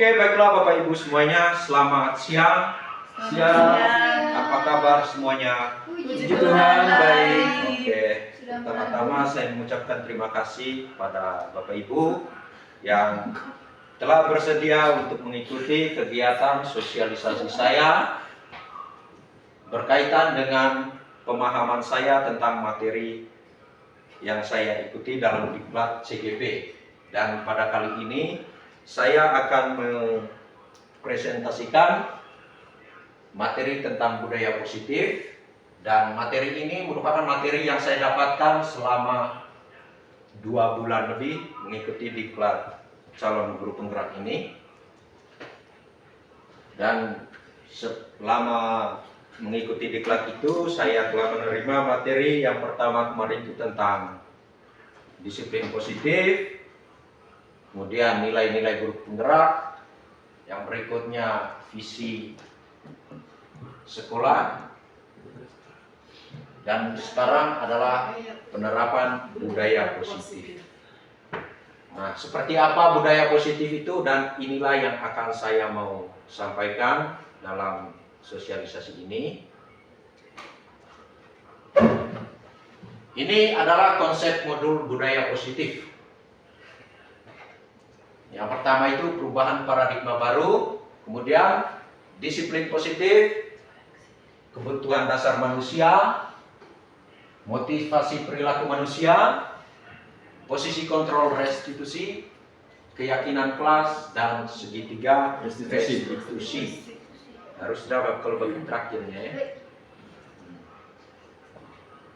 Oke, baiklah Bapak Ibu semuanya, selamat siang. Apa kabar semuanya? Puji Tuhan, baik. Oke, pertama-tama saya mengucapkan terima kasih pada Bapak Ibu yang telah bersedia untuk mengikuti kegiatan sosialisasi saya berkaitan dengan pemahaman saya tentang materi yang saya ikuti dalam diklat CGP. Dan pada kali ini saya akan mempresentasikan materi tentang budaya positif, dan materi ini merupakan materi yang saya dapatkan selama 2 bulan lebih mengikuti diklat calon guru penggerak ini. Dan selama mengikuti diklat itu saya telah menerima materi yang pertama kemarin itu tentang disiplin positif, kemudian nilai-nilai guru penggerak, yang berikutnya visi sekolah, dan sekarang adalah penerapan budaya positif. Nah, seperti apa budaya positif itu, dan inilah yang akan saya mau sampaikan dalam sosialisasi ini. Ini adalah konsep modul budaya positif. Yang pertama itu perubahan paradigma baru, kemudian disiplin positif, kebutuhan dasar manusia, motivasi perilaku manusia, posisi kontrol restitusi, keyakinan kelas, dan segitiga restitusi. Harus dapat kalau bagi terakhirnya ya.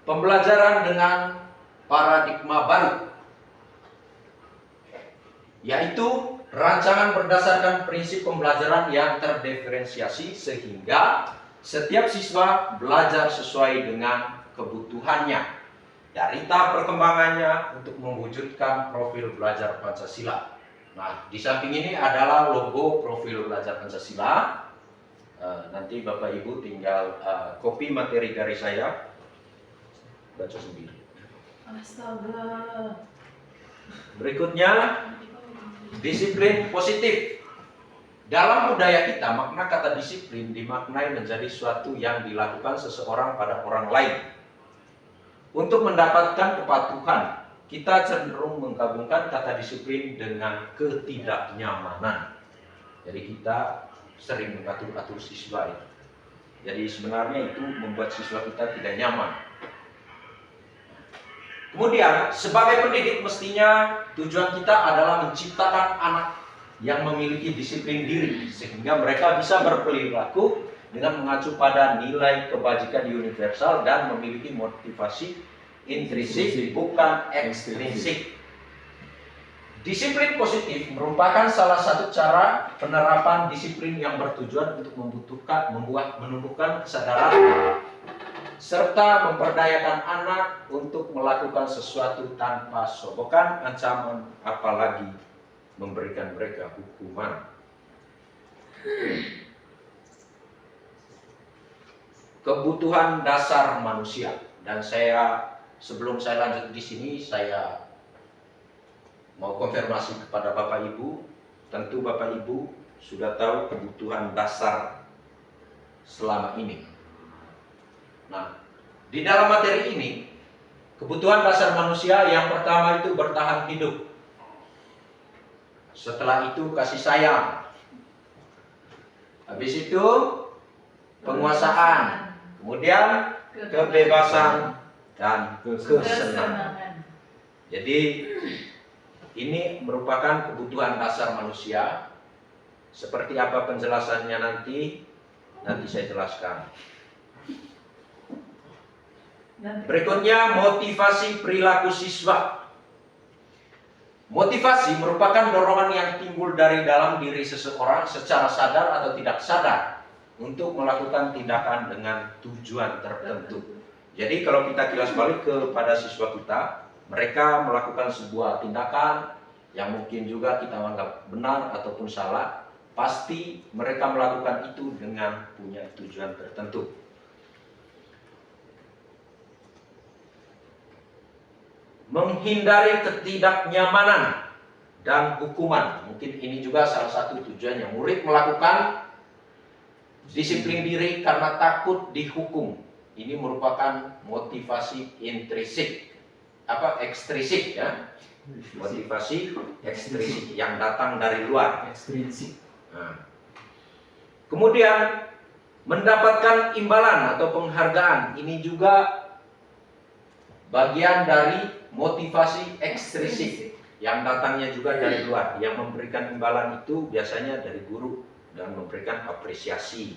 Pembelajaran dengan paradigma baru, yaitu rancangan berdasarkan prinsip pembelajaran yang terdiferensiasi sehingga setiap siswa belajar sesuai dengan kebutuhannya dari tahap perkembangannya untuk mewujudkan profil belajar Pancasila. Nah, di samping ini adalah logo profil belajar Pancasila. Nanti Bapak Ibu tinggal copy materi dari saya, baca sendiri. Astaga. Berikutnya, disiplin positif. Dalam budaya kita, makna kata disiplin dimaknai menjadi suatu yang dilakukan seseorang pada orang lain. Untuk mendapatkan kepatuhan, kita cenderung menggabungkan kata disiplin dengan ketidaknyamanan. Jadi kita sering mengatur-atur siswa itu. Jadi sebenarnya itu membuat siswa kita tidak nyaman. Kemudian, sebagai pendidik mestinya tujuan kita adalah menciptakan anak yang memiliki disiplin diri sehingga mereka bisa berperilaku dengan mengacu pada nilai kebajikan universal dan memiliki motivasi intrinsik bukan ekstrinsik. Disiplin positif merupakan salah satu cara penerapan disiplin yang bertujuan untuk menumbuhkan kesadaran serta memperdayakan anak untuk melakukan sesuatu tanpa sogokan, ancaman, apalagi memberikan mereka hukuman. Kebutuhan dasar manusia, dan sebelum saya lanjut di sini, saya mau konfirmasi kepada Bapak Ibu. Tentu Bapak Ibu sudah tahu kebutuhan dasar selama ini. Nah, di dalam materi ini, kebutuhan dasar manusia yang pertama itu bertahan hidup. Setelah itu kasih sayang. Habis itu penguasaan. Kemudian kebebasan dan kesenangan. Jadi ini merupakan kebutuhan dasar manusia. Seperti apa penjelasannya nanti saya jelaskan. Berikutnya, motivasi perilaku siswa. Motivasi merupakan dorongan yang timbul dari dalam diri seseorang secara sadar atau tidak sadar untuk melakukan tindakan dengan tujuan tertentu. Jadi kalau kita kilas balik kepada siswa kita, mereka melakukan sebuah tindakan yang mungkin juga kita anggap benar ataupun salah, pasti mereka melakukan itu dengan punya tujuan tertentu. Menghindari ketidaknyamanan dan hukuman. Mungkin ini juga salah satu tujuannya. Murid melakukan disiplin diri karena takut dihukum. Ini merupakan motivasi intrinsik, ekstrinsik ya. Motivasi ekstrinsik yang datang dari luar. Ekstrinsik. Nah. Kemudian mendapatkan imbalan atau penghargaan, ini juga bagian dari motivasi ekstrinsik yang datangnya juga dari luar. Yang memberikan imbalan itu biasanya dari guru dan memberikan apresiasi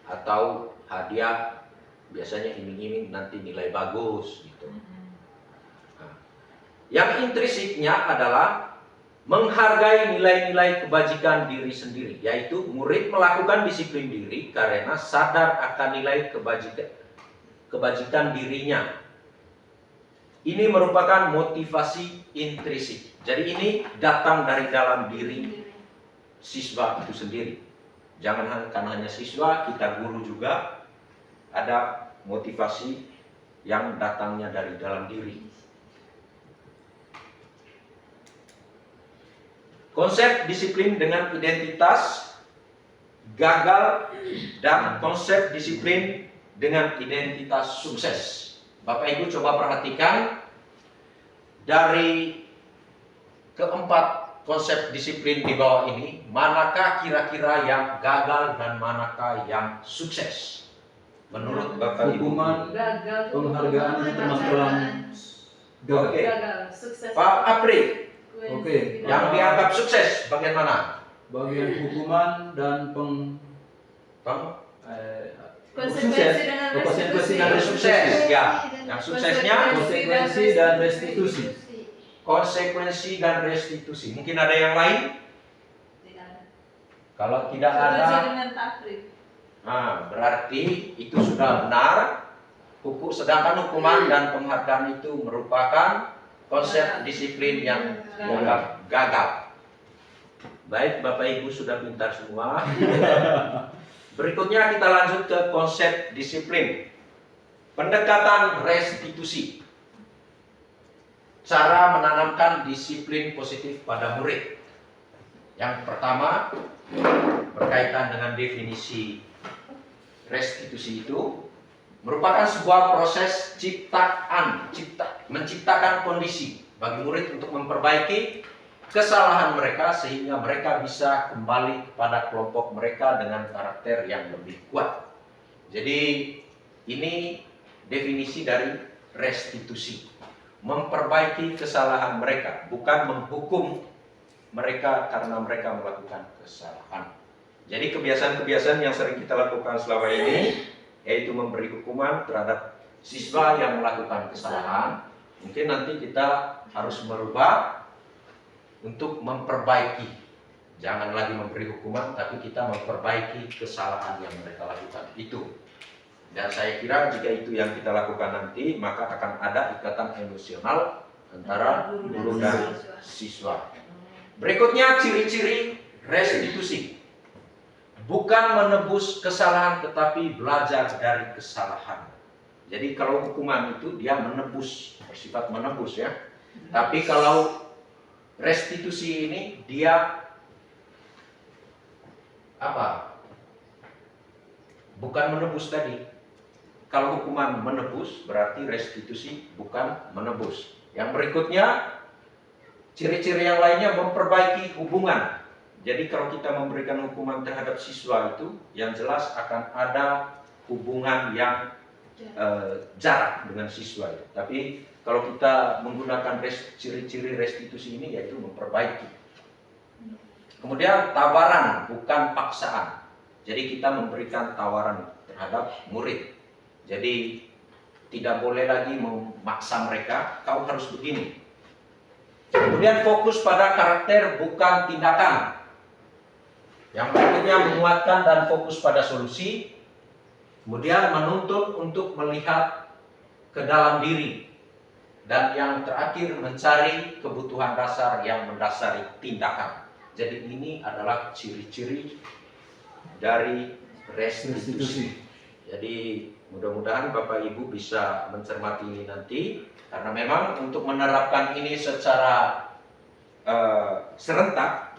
atau hadiah, biasanya iming-iming nanti nilai bagus gitu. Nah, yang intrinsiknya adalah menghargai nilai-nilai kebajikan diri sendiri, yaitu murid melakukan disiplin diri karena sadar akan nilai kebajikan dirinya. Ini merupakan motivasi intrinsik. Jadi ini datang dari dalam diri siswa itu sendiri. Jangan hanya siswa, kita guru juga ada motivasi yang datangnya dari dalam diri. Konsep disiplin dengan identitas gagal dan konsep disiplin dengan identitas sukses. Bapak Ibu coba perhatikan dari keempat konsep disiplin di bawah ini, manakah kira-kira yang gagal dan manakah yang sukses? Menurut Bapak Ibu. Hukuman, gagal, penghargaan itu termasuk dalam gagal. Oke. gagal, sukses. Pak Apri, Oke. yang dianggap sukses bagaimana? Bagian hukuman dan Konsekuensi dengan konsekuensi dan restitusi. Sukses, ya. Yang suksesnya konsekuensi dan restitusi. konsekuensi dan restitusi. Mungkin ada yang lain? Tidak ada. Kalau tidak Setuju ada, dengan takrib. nah, berarti itu sudah benar. Sedangkan hukuman dan penghargaan itu merupakan konsep disiplin yang gagal. Baik, Bapak Ibu sudah pintar semua. Berikutnya kita lanjut ke konsep disiplin. Pendekatan restitusi. Cara menanamkan disiplin positif pada murid. Yang pertama berkaitan dengan definisi restitusi itu merupakan sebuah proses menciptakan kondisi bagi murid untuk memperbaiki kesalahan mereka sehingga mereka bisa kembali kepada kelompok mereka dengan karakter yang lebih kuat. Jadi ini definisi dari restitusi. Memperbaiki kesalahan mereka, bukan menghukum mereka karena mereka melakukan kesalahan. Jadi kebiasaan-kebiasaan yang sering kita lakukan selama ini, yaitu memberi hukuman terhadap siswa yang melakukan kesalahan, mungkin nanti kita harus merubah untuk memperbaiki. Jangan lagi memberi hukuman, tapi kita memperbaiki kesalahan yang mereka lakukan itu. Dan saya kira jika itu yang kita lakukan nanti, maka akan ada ikatan emosional antara guru dan siswa. Berikutnya ciri-ciri restitusi. Bukan menebus kesalahan, tetapi belajar dari kesalahan. Jadi kalau hukuman itu dia menebus, bersifat menebus ya. Tapi kalau restitusi ini dia bukan menebus tadi. Kalau hukuman menebus berarti restitusi bukan menebus. Yang berikutnya ciri-ciri yang lainnya memperbaiki hubungan. Jadi kalau kita memberikan hukuman terhadap siswa itu yang jelas akan ada hubungan yang jarak dengan siswa itu. Tapi kalau kita menggunakan ciri-ciri restitusi ini yaitu memperbaiki. Kemudian tawaran bukan paksaan. Jadi kita memberikan tawaran terhadap murid. Jadi tidak boleh lagi memaksa mereka, kau harus begini. Kemudian fokus pada karakter bukan tindakan. Yang berikutnya menguatkan dan fokus pada solusi. Kemudian menuntut untuk melihat ke dalam diri. Dan yang terakhir mencari kebutuhan dasar yang mendasari tindakan. Jadi ini adalah ciri-ciri dari restitusi. Jadi mudah-mudahan Bapak Ibu bisa mencermati ini nanti. Karena memang untuk menerapkan ini secara serentak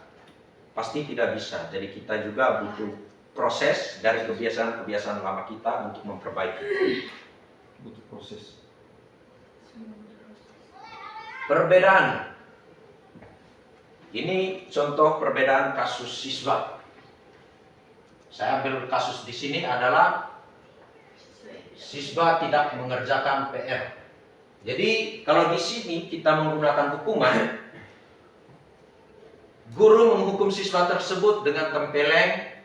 pasti tidak bisa. Jadi kita juga butuh proses dari kebiasaan-kebiasaan lama kita untuk memperbaiki. Butuh proses. Perbedaan. Ini contoh perbedaan kasus siswa. Saya ambil kasus di sini adalah siswa tidak mengerjakan PR. Jadi kalau di sini kita menggunakan hukuman, guru menghukum siswa tersebut dengan tempeleng,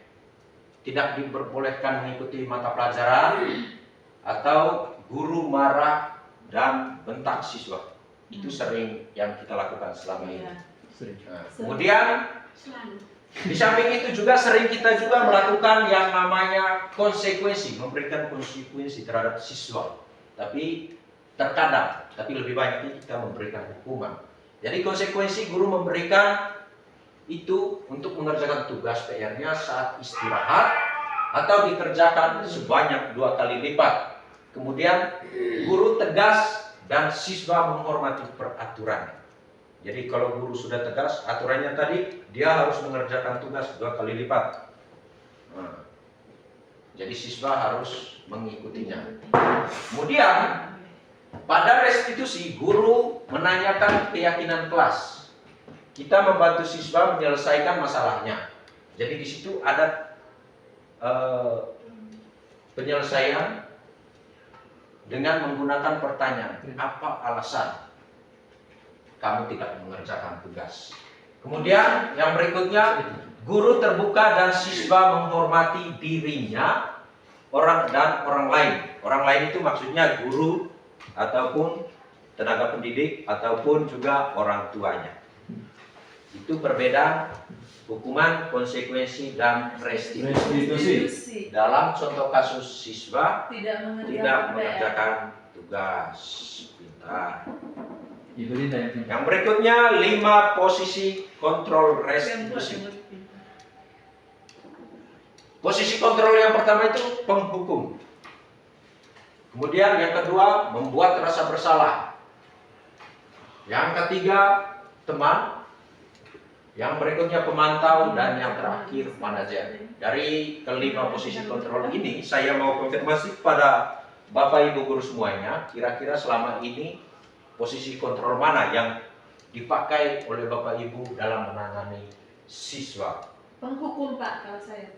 tidak diperbolehkan mengikuti mata pelajaran, atau guru marah dan bentak siswa. Itu sering yang kita lakukan selama ini. Nah, kemudian di samping itu juga sering kita juga melakukan yang namanya konsekuensi, memberikan konsekuensi terhadap siswa. Tapi terkadang, tapi lebih banyaknya kita memberikan hukuman. Jadi konsekuensi guru memberikan itu untuk mengerjakan tugas PR-nya saat istirahat atau dikerjakan sebanyak 2 kali lipat. Kemudian guru tegas dan siswa menghormati peraturan. Jadi kalau guru sudah tegas, aturannya tadi dia harus mengerjakan tugas 2 kali lipat. Nah, jadi siswa harus mengikutinya. Kemudian pada restitusi guru menanyakan keyakinan kelas. Kita membantu siswa menyelesaikan masalahnya. Jadi di situ ada penyelesaian dengan menggunakan pertanyaan, apa alasan kamu tidak mengerjakan tugas? Kemudian yang berikutnya, guru terbuka dan siswa menghormati dirinya, orang lain. Orang lain itu maksudnya guru ataupun tenaga pendidik ataupun juga orang tuanya. Itu perbedaan hukuman, konsekuensi, dan restitusi. Dalam contoh kasus siswa tidak mengerjakan tugas. Pintar. Yang berikutnya 5 posisi kontrol restitusi. Posisi kontrol yang pertama itu penghukum. Kemudian yang kedua membuat rasa bersalah. Yang ketiga teman. Yang berikutnya pemantau, dan yang terakhir manajer. Dari kelima posisi kontrol ini saya mau konfirmasi kepada Bapak Ibu guru semuanya, kira-kira selama ini posisi kontrol mana yang dipakai oleh Bapak Ibu dalam menangani siswa? Penghukum Pak, kalau saya.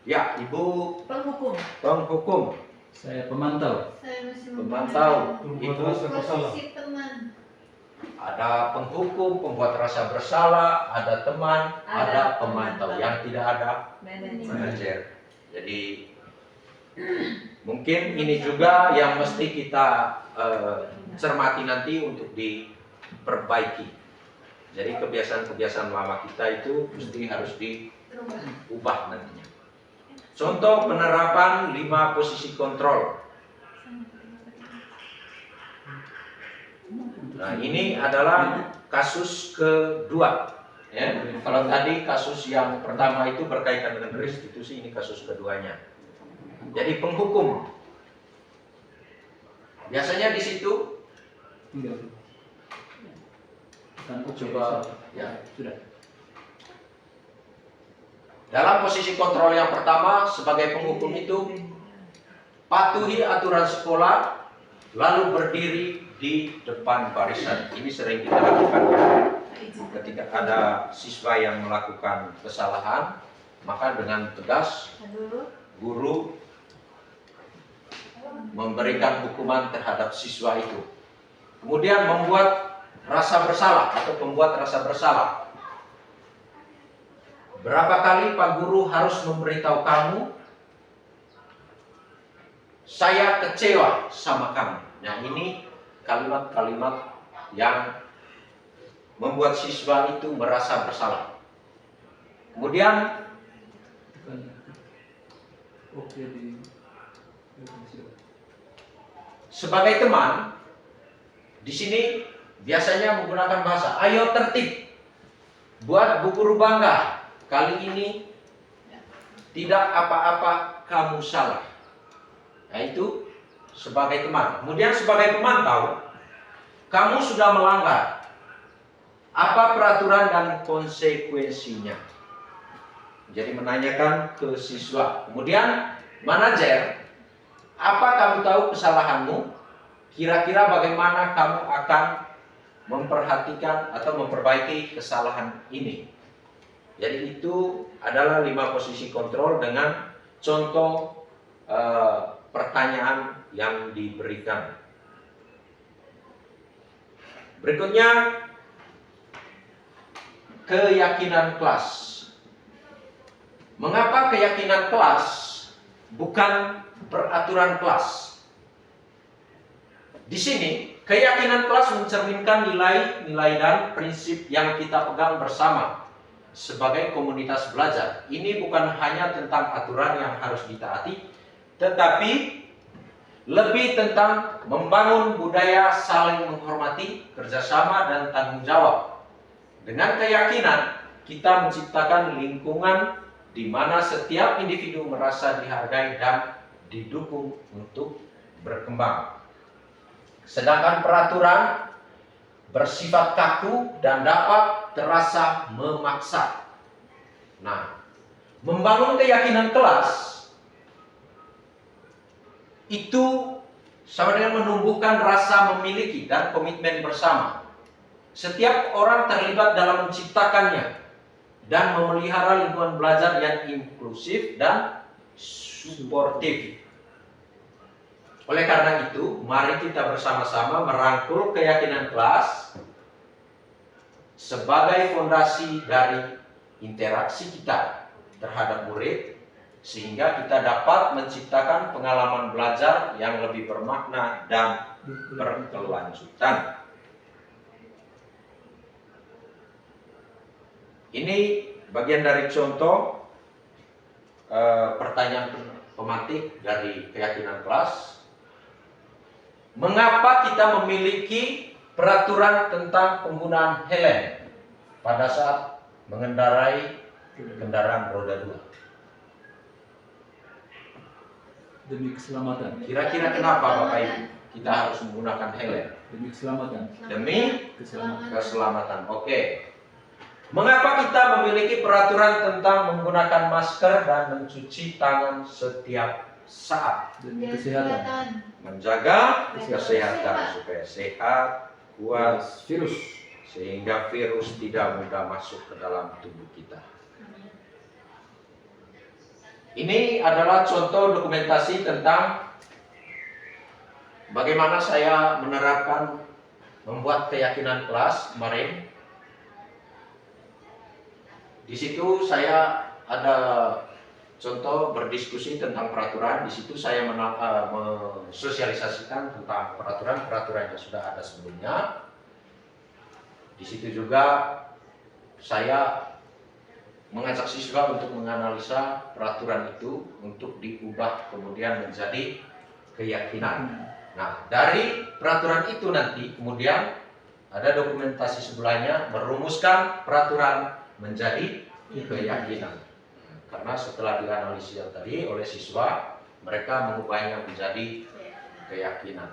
Ya, Ibu Penghukum. penghukum. Saya pemantau. Saya masih Pemantau. Ibu posisi teman. ada penghukum, pembuat rasa bersalah, ada teman, ada pemantau. Yang tidak ada manajer. Jadi mungkin ini juga yang mesti kita cermati nanti untuk diperbaiki. Jadi kebiasaan-kebiasaan lama kita itu mesti harus diubah nantinya. Contoh penerapan 5 posisi kontrol. Nah, ini adalah kasus kedua. Ya. Kalau tadi kasus yang pertama itu berkaitan dengan restitusi, ini kasus keduanya. Jadi penghukum. Biasanya di situ coba ya sudah. Dalam posisi kontrol yang pertama sebagai penghukum itu patuhi aturan sekolah lalu berdiri di depan barisan. Ini sering kita lakukan ya. Ketika ada siswa yang melakukan kesalahan, maka dengan tegas guru memberikan hukuman terhadap siswa itu. Kemudian membuat rasa bersalah atau pembuat rasa bersalah. Berapa kali Pak Guru harus memberitahu kamu, saya kecewa sama kamu. Nah, ini kalimat-kalimat yang membuat siswa itu merasa bersalah. Kemudian sebagai teman di sini biasanya menggunakan bahasa, ayo tertib, buat Bu Guru bangga. Kali ini tidak apa-apa kamu salah. Nah, itu sebagai teman. Kemudian sebagai pemantau, kamu sudah melanggar. Apa peraturan dan konsekuensinya? Jadi menanyakan ke siswa. Kemudian manajer, apa kamu tahu kesalahanmu? Kira-kira bagaimana kamu akan memperhatikan atau memperbaiki kesalahan ini? Jadi itu adalah 5 posisi kontrol dengan contoh pertanyaan yang diberikan. Berikutnya, keyakinan kelas. Mengapa keyakinan kelas bukan peraturan kelas? Di sini, keyakinan kelas mencerminkan nilai-nilai dan prinsip yang kita pegang bersama sebagai komunitas belajar. Ini bukan hanya tentang aturan yang harus ditaati, tetapi lebih tentang membangun budaya saling menghormati, kerjasama, dan tanggung jawab. Dengan keyakinan, kita menciptakan lingkungan di mana setiap individu merasa dihargai dan didukung untuk berkembang. Sedangkan peraturan bersifat kaku dan dapat terasa memaksa. Nah, membangun keyakinan kelas itu sama dengan menumbuhkan rasa memiliki dan komitmen bersama. Setiap orang terlibat dalam menciptakannya dan memelihara lingkungan belajar yang inklusif dan suportif. Oleh karena itu, mari kita bersama-sama merangkul keyakinan kelas sebagai fondasi dari interaksi kita terhadap murid, sehingga kita dapat menciptakan pengalaman belajar yang lebih bermakna dan berkelanjutan. Ini bagian dari contoh pertanyaan pemantik dari keyakinan kelas. Mengapa kita memiliki peraturan tentang penggunaan helm pada saat mengendarai kendaraan roda 2? Demi keselamatan. Kira-kira kenapa Bapak Ibu kita harus menggunakan helm? Demi keselamatan. Demi Keselamatan. keselamatan. Oke. Mengapa kita memiliki peraturan tentang menggunakan masker dan mencuci tangan setiap saat? Demi kesehatan. Menjaga kesehatan supaya sehat, kuat, Virus. sehingga virus tidak mudah masuk ke dalam tubuh kita. Ini adalah contoh dokumentasi tentang bagaimana saya menerapkan membuat keyakinan kelas kemarin. Di situ saya ada contoh berdiskusi tentang peraturan. Di situ saya mensosialisasikan tentang peraturan-peraturan yang sudah ada sebelumnya. Di situ juga saya mengajak siswa untuk menganalisa peraturan itu untuk diubah kemudian menjadi keyakinan. Nah, dari peraturan itu nanti kemudian ada dokumentasi sebelahnya merumuskan peraturan menjadi keyakinan. Karena setelah dianalisis tadi oleh siswa, mereka mengubahnya menjadi keyakinan.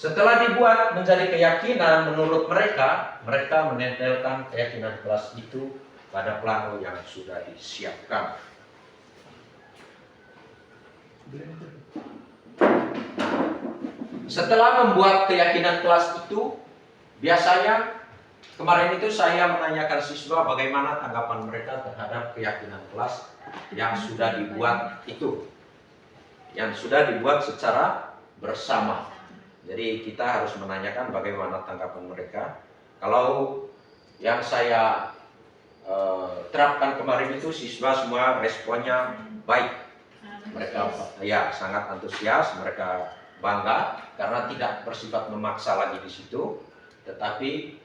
Setelah dibuat menjadi keyakinan menurut mereka, mereka menempelkan keyakinan kelas itu pada plano yang sudah disiapkan. Setelah membuat keyakinan kelas itu, biasanya kemarin itu saya menanyakan siswa bagaimana tanggapan mereka terhadap keyakinan kelas yang sudah dibuat itu, yang sudah dibuat secara bersama. Jadi kita harus menanyakan bagaimana tanggapan mereka. Kalau yang saya terapkan kemarin itu siswa semua responnya baik. Mereka ya sangat antusias, mereka bangga karena tidak bersifat memaksa lagi di situ, tetapi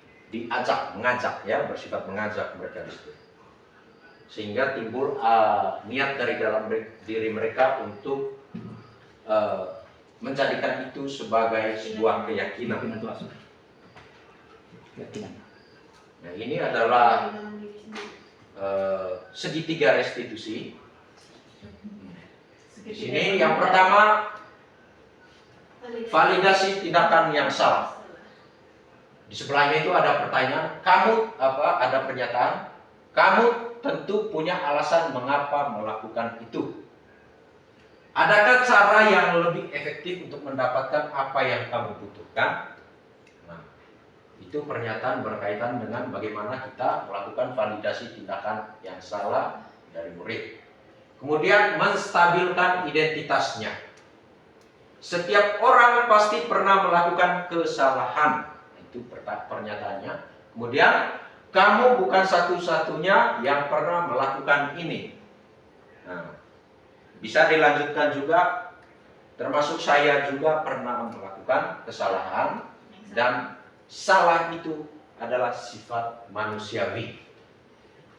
mengajak ya, bersifat mengajak mereka di situ. Sehingga timbul niat dari dalam diri mereka untuk menjadikan itu sebagai sebuah keyakinan. Nah, ini adalah segitiga restitusi. Di sini yang pertama, validasi tindakan yang salah. Di sebelahnya itu ada pertanyaan, kamu ada pernyataan, kamu tentu punya alasan mengapa melakukan itu. Adakah cara yang lebih efektif untuk mendapatkan apa yang kamu butuhkan? Nah, itu pernyataan berkaitan dengan bagaimana kita melakukan validasi tindakan yang salah dari murid. Kemudian menstabilkan identitasnya. Setiap orang pasti pernah melakukan kesalahan. Itu pernyataannya. Kemudian kamu bukan satu-satunya yang pernah melakukan ini. Nah, bisa dilanjutkan juga, termasuk saya juga pernah melakukan kesalahan, dan salah itu adalah sifat manusiawi.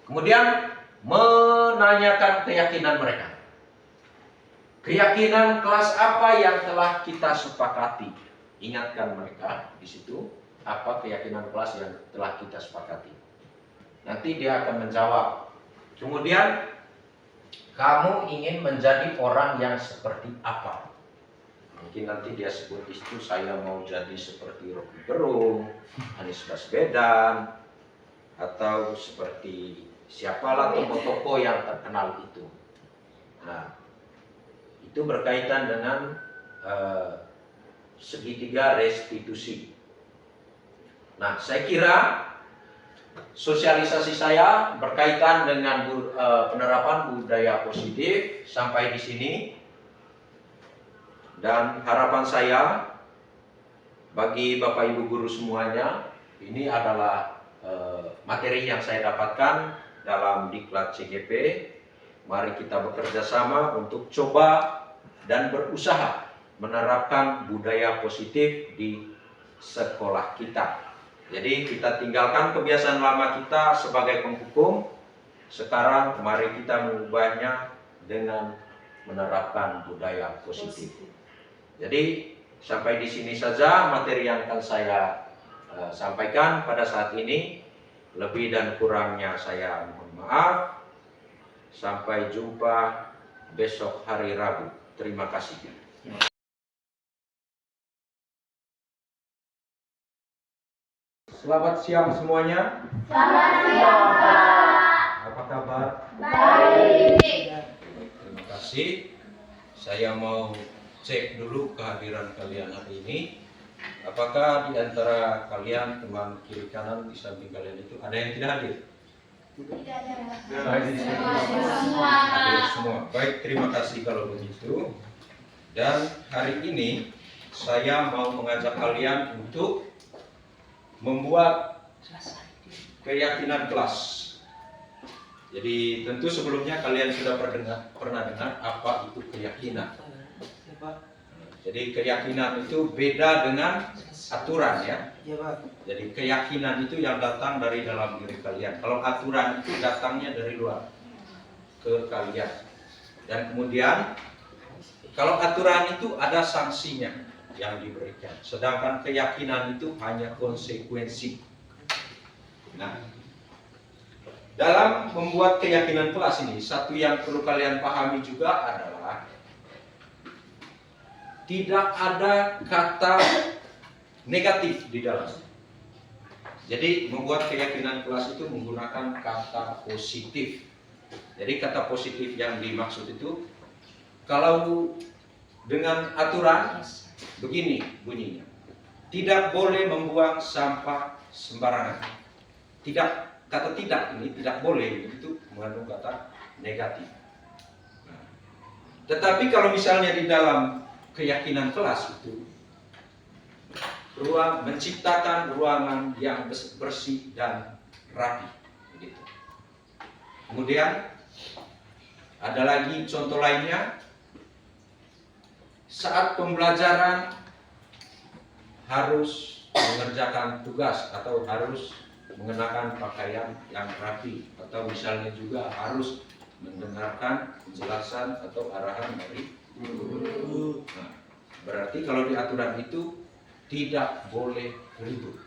Kemudian menanyakan keyakinan mereka. Keyakinan kelas apa yang telah kita sepakati? Ingatkan mereka di situ apa keyakinan kelas yang telah kita sepakati. Nanti dia akan menjawab. Kemudian kamu ingin menjadi orang yang seperti apa? Mungkin nanti dia sebut itu, saya mau jadi seperti Rocky Gerung, Anies Baswedan, atau seperti siapalah tokoh-tokoh yang terkenal itu. Nah, itu berkaitan dengan segitiga restitusi. Nah, saya kira sosialisasi saya berkaitan dengan penerapan budaya positif sampai di sini, dan harapan saya bagi Bapak Ibu guru semuanya, ini adalah materi yang saya dapatkan dalam Diklat CGP. Mari kita bekerja sama untuk coba dan berusaha menerapkan budaya positif di sekolah kita. Jadi kita tinggalkan kebiasaan lama kita sebagai penghukum. Sekarang mari kita mengubahnya dengan menerapkan budaya positif. Jadi sampai di sini saja materi yang akan saya sampaikan pada saat ini. Lebih dan kurangnya saya mohon maaf. Sampai jumpa besok hari Rabu. Terima kasih. Selamat siang semuanya. Selamat siang, Pak. Apa kabar? Baik. Terima kasih. Saya mau cek dulu kehadiran kalian hari ini. Apakah di antara kalian, teman kiri kanan di samping kalian itu ada yang tidak hadir? Tidak ada. Hadir semua. Baik, terima kasih kalau begitu. Dan hari ini saya mau mengajak kalian untuk membuat keyakinan kelas. Jadi tentu sebelumnya kalian sudah pernah dengar apa itu keyakinan. Jadi keyakinan itu beda dengan aturan ya. Jadi keyakinan itu yang datang dari dalam diri kalian. Kalau aturan itu datangnya dari luar ke kalian. Dan kemudian kalau aturan itu ada sanksinya yang diberikan, sedangkan keyakinan itu hanya konsekuensi. Nah, dalam membuat keyakinan kelas ini, satu yang perlu kalian pahami juga adalah tidak ada kata negatif di dalam. Jadi membuat keyakinan kelas itu menggunakan kata positif. Jadi kata positif yang dimaksud itu, kalau dengan aturan begini bunyinya, tidak boleh membuang sampah sembarangan. Kata tidak ini tidak boleh itu mengandung kata negatif. Nah, tetapi kalau misalnya di dalam keyakinan kelas itu menciptakan ruangan yang bersih dan rapi, begitu. Kemudian ada lagi contoh lainnya. Saat pembelajaran harus mengerjakan tugas atau harus mengenakan pakaian yang rapi, atau misalnya juga harus mendengarkan penjelasan atau arahan dari guru. Nah, berarti kalau di aturan itu tidak boleh ribut.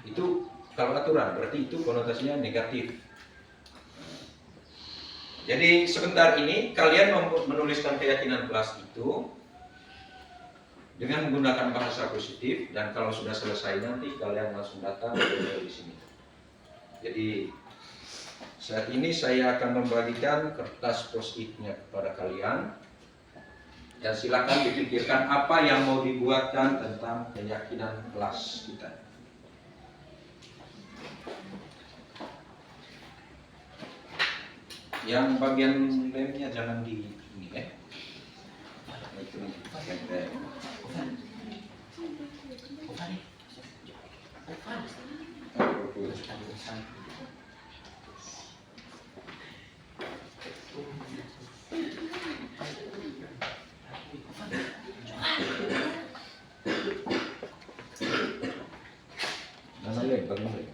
Itu kalau aturan berarti itu konotasinya negatif. Jadi sebentar ini kalian menuliskan keyakinan kelas itu dengan menggunakan bahasa positif, dan kalau sudah selesai nanti kalian langsung datang ke di sini. Jadi saat ini saya akan membagikan kertas post-it-nya kepada kalian, dan silakan dipikirkan apa yang mau dibuatkan tentang keyakinan kelas kita. Yang bagian lemnya jangan di ini ya. Itu bagian lem. Mana lem? Bagian lem.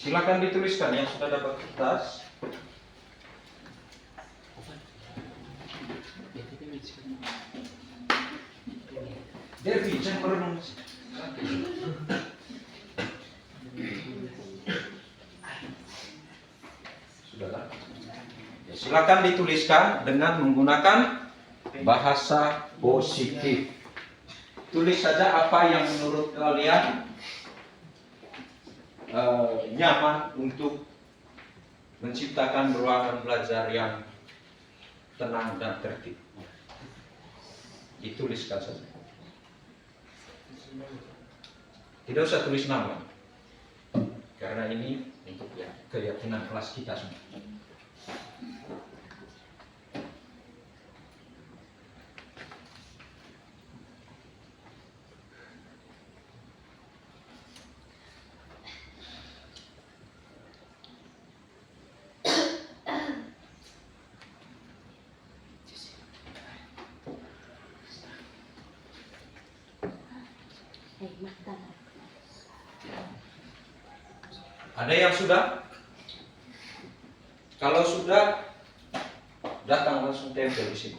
Silakan dituliskan yang sudah dapat kertas. Devi, jangan merenung. Sudahlah. Ya, silakan dituliskan dengan menggunakan bahasa positif. Tulis saja apa yang menurut kalian nyaman untuk menciptakan ruangan belajar yang tenang dan tertib. Dituliskan saja. Tidak usah tulis nama, karena ini untuk ya, keyakinan kelas kita semua. Ada yang sudah? Kalau sudah, datang langsung tempel di sini.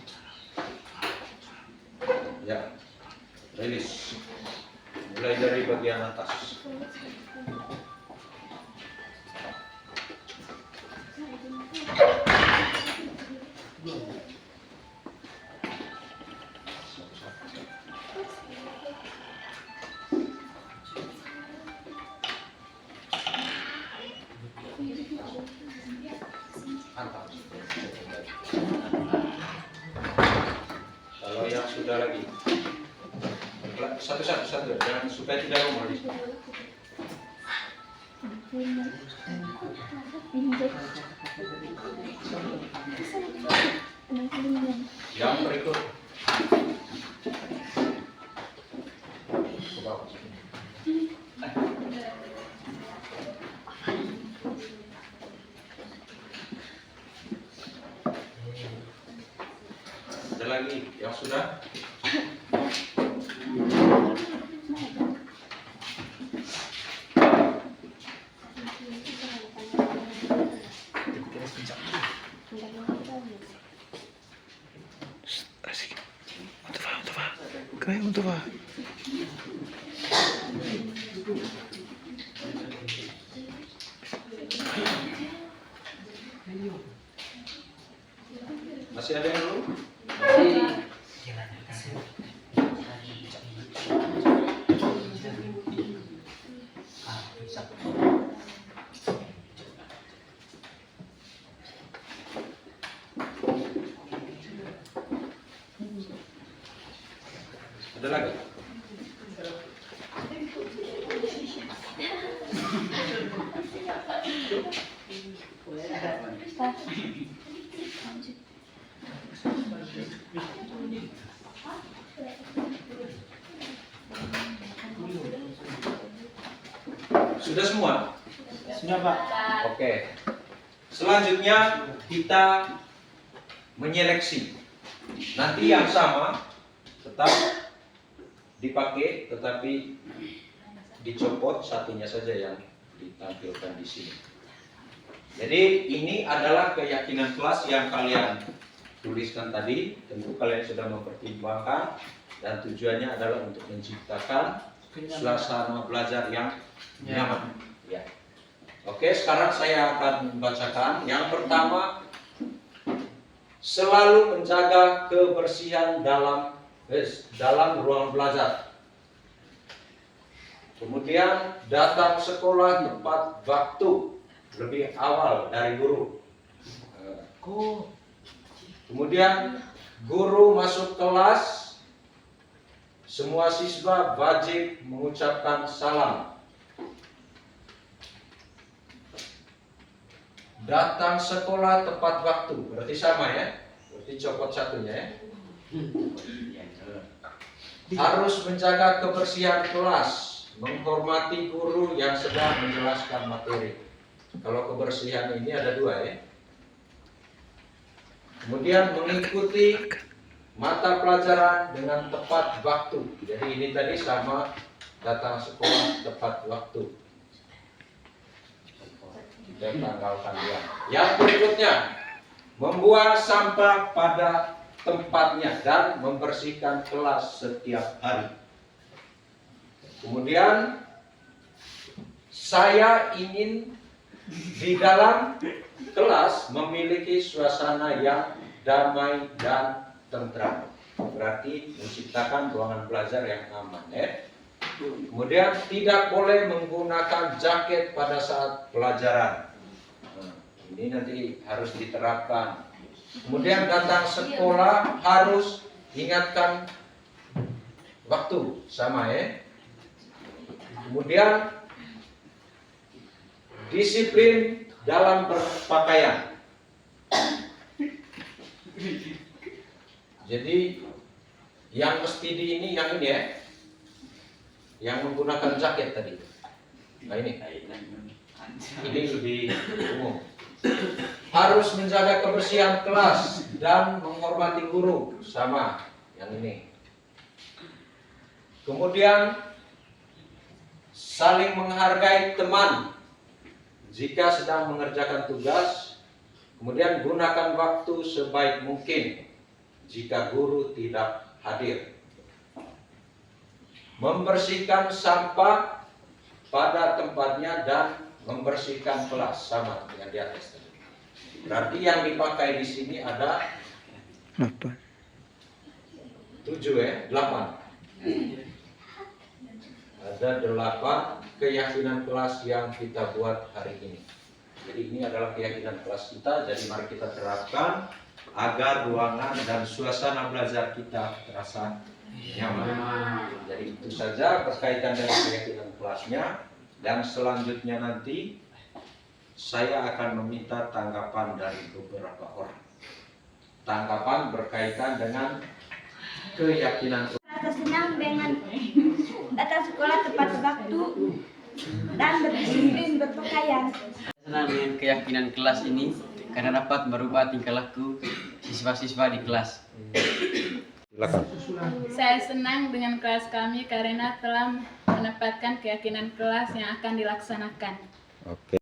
Ya, rilis. Mulai dari bagian atas. Kalau yang sudah lagi satu-satu, jangan supaya tidak umur. Yang berikut. Ke bawah. Ada lagi yang sudah? Masih ada yang belum? Ada lagi? Sudah semua? Sudah, Pak. Oke. Selanjutnya kita menyeleksi. Nanti yang sama tetap dipakai, tetapi dicopot satunya saja yang ditampilkan di sini. Jadi ini adalah keyakinan kelas yang kalian tuliskan tadi. Tentu kalian sudah mempertimbangkan, dan tujuannya adalah untuk menciptakan suasana belajar yang nyaman. Ya. Oke, sekarang saya akan membacakan. Yang pertama, selalu menjaga kebersihan dalam ruang belajar. Kemudian datang sekolah tepat waktu, lebih awal dari guru. Kemudian guru masuk kelas, semua siswa wajib mengucapkan salam. Datang sekolah tepat waktu, berarti sama ya? Berarti copot satunya ya. Harus menjaga kebersihan kelas, menghormati guru yang sedang menjelaskan materi. Kalau kebersihan ini ada dua ya. Kemudian mengikuti mata pelajaran dengan tepat waktu. Jadi ini tadi sama datang sekolah tepat waktu. Dan tanggalkan dia. Yang berikutnya, membuang sampah pada tempatnya dan membersihkan kelas setiap hari. Kemudian saya ingin di dalam kelas memiliki suasana yang damai dan tentram. Berarti menciptakan ruangan belajar yang aman ya. Kemudian tidak boleh menggunakan jaket pada saat pelajaran. Nah, ini nanti harus diterapkan. Kemudian datang sekolah harus ingatkan waktu sama ya. Kemudian disiplin dalam berpakaian. Jadi yang mesti ini yang ini ya. Yang menggunakan jaket tadi. Nah ini lebih umum. Harus menjaga kebersihan kelas dan menghormati guru sama yang ini. Kemudian saling menghargai teman jika sedang mengerjakan tugas. Kemudian gunakan waktu sebaik mungkin jika guru tidak hadir. Membersihkan sampah pada tempatnya dan membersihkan kelas sama dengan di atas tadi. Berarti yang dipakai di sini ada 7 ya, 8. Ada 8 keyakinan kelas yang kita buat hari ini. Jadi ini adalah keyakinan kelas kita. Jadi mari kita terapkan agar ruangan dan suasana belajar kita terasa nyaman. Jadi itu saja berkaitan dengan keyakinan kelasnya. Dan selanjutnya nanti saya akan meminta tanggapan dari beberapa orang. Tanggapan berkaitan dengan keyakinan. Rasa senang dengan datang sekolah tepat waktu dan berdisiplin berpakaian. Senang dengan keyakinan kelas ini karena dapat merubah tingkah laku siswa-siswa di kelas. Silakan. Saya senang dengan kelas kami karena telah menempatkan keyakinan kelas yang akan dilaksanakan. Oke.